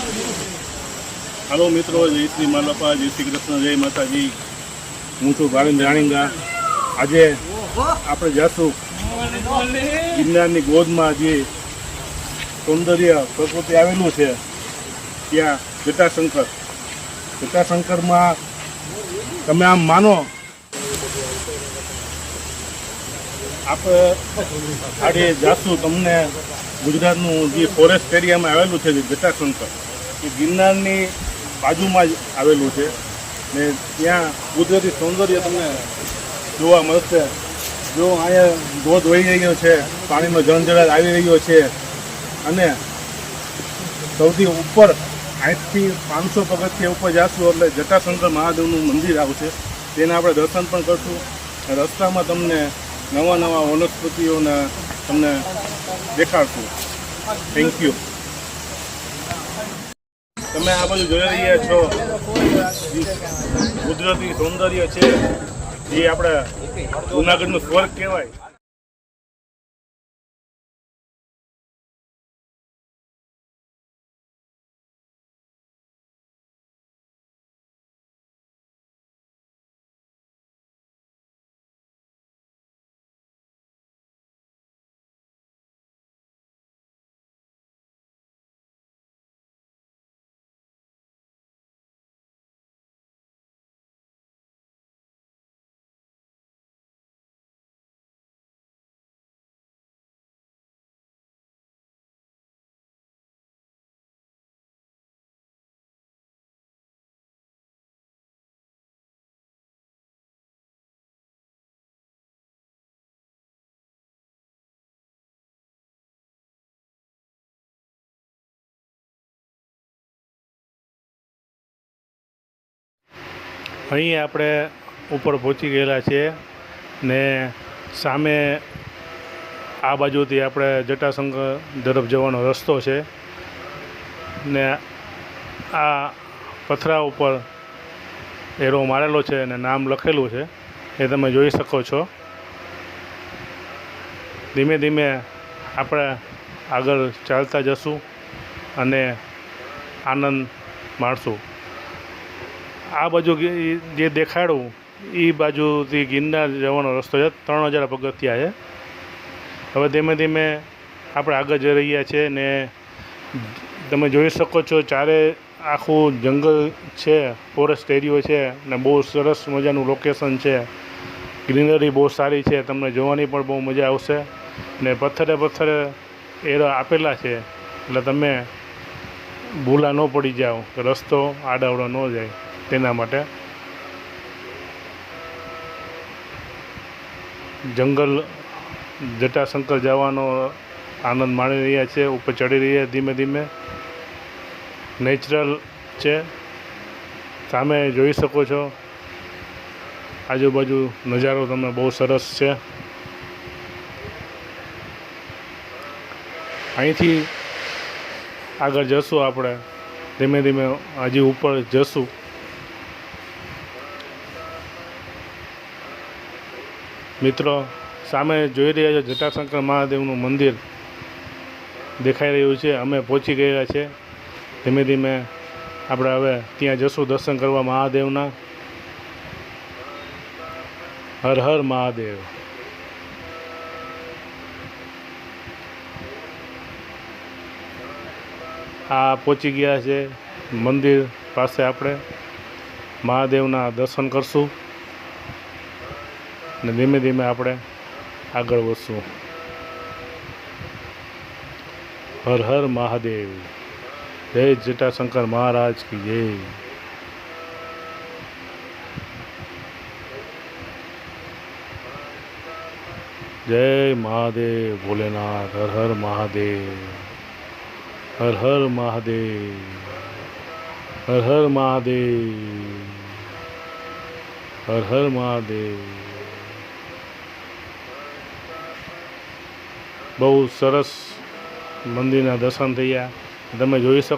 Hello मित्रों, जय श्री मालपा, जय श्री कृष्ण, जय माताजी। हूँ छूँ भाविन राणींगा। आज आप जासू गिरनारनी गोदमां जे सौंदर्य प्रकृति आवेलू है त्या जटाशंकर में तमे आम मानो आप आड़े जासू तमने गुजरातनु जे फॉरेस्ट एरिया में आवेलू है जटाशंकर એ ગિરનારની બાજુમાં જ આવેલું છે ને ત્યાં કુદરતી સૌંદર્ય તમને જોવા મળશે। જો અહીંયા ધોધ વહી રહ્યો છે, પાણીનો જળજળાટ આવી રહ્યો છે અને સૌથી ઉપર 8થી 500 પગથિયા ઉપર જાશું એટલે જટાશંકર મહાદેવનું મંદિર આવશે। તેના આપણે દર્શન પણ કરશું। રસ્તામાં તમને નવા નવા વનસ્પતિઓના તમને દેખાડશું। Thank you. તમે આ બધું જોઈ રહ્યા છો કુદરતી સૌંદર્ય છે જે આપણે જૂનાગઢનું સ્વર્ગ કહેવાય। અહીં આપણે ઉપર પહોંચી ગયેલા છીએ ને સામે આ બાજુથી આપણે જટાશંકર તરફ જવાનો રસ્તો છે ને આ પથરા ઉપર એરો મારેલો છે અને નામ લખેલું છે એ તમે જોઈ શકો છો। ધીમે ધીમે આપણે આગળ ચાલતા જશું અને આનંદ માણશું। આ બાજુ જે દેખાડું એ બાજુથી ગિરનાર જવાનો રસ્તો છે। 3000 પગથિયા છે। હવે ધીમે ધીમે આપણે આગળ જઈ રહ્યા છીએ ને તમે જોઈ શકો છો ચારે આખું જંગલ છે, ફોરેસ્ટ એરિયો છે ને બહુ સરસ મજાનું લોકેશન છે। ગ્રીનરી બહુ સારી છે, તમને જોવાની પણ બહુ મજા આવશે ને પથ્થરે એરા આપેલા છે એટલે તમે ભૂલા ન પડી જાઓ કે રસ્તો આડાવડો ન જાય તેના માટે। જંગલ જટાશંકર જવાનો આનંદ માણી રહ્યા છે, ઉપર ચડી રહ્યા ધીમે ધીમે। નેચરલ છે, સામે જોઈ શકો છો આજુબાજુ નજારો તમને બહુ સરસ છે। અહીંથી આગળ જશું આપણે ધીમે ધીમે હજી ઉપર જશું। મિત્રો સામે જોઈ રહ્યા છો જટાશંકર મહાદેવનું મંદિર દેખાઈ રહ્યું છે। અમે પહોંચી ગયા છે। ધીમે ધીમે આપણે હવે ત્યાં જશું દર્શન કરવા મહાદેવના। હર હર મહાદેવ। આ પહોંચી ગયા છે મંદિર પાસે। આપણે મહાદેવના દર્શન કરશું ને ધીમે ધીમે આપણે આગળ વધશું। હર હર મહાદેવ। જય જટાશંકર મહારાજ કી જય। જય મહાદેવ ભોલેનાથ। હર હર મહાદેવ। હર હર મહાદેવ। હર હર મહાદેવ। હર હર મહાદેવ। બહુ સરસ મંદિરના દર્શન થયા, તમે જોઈ શકો।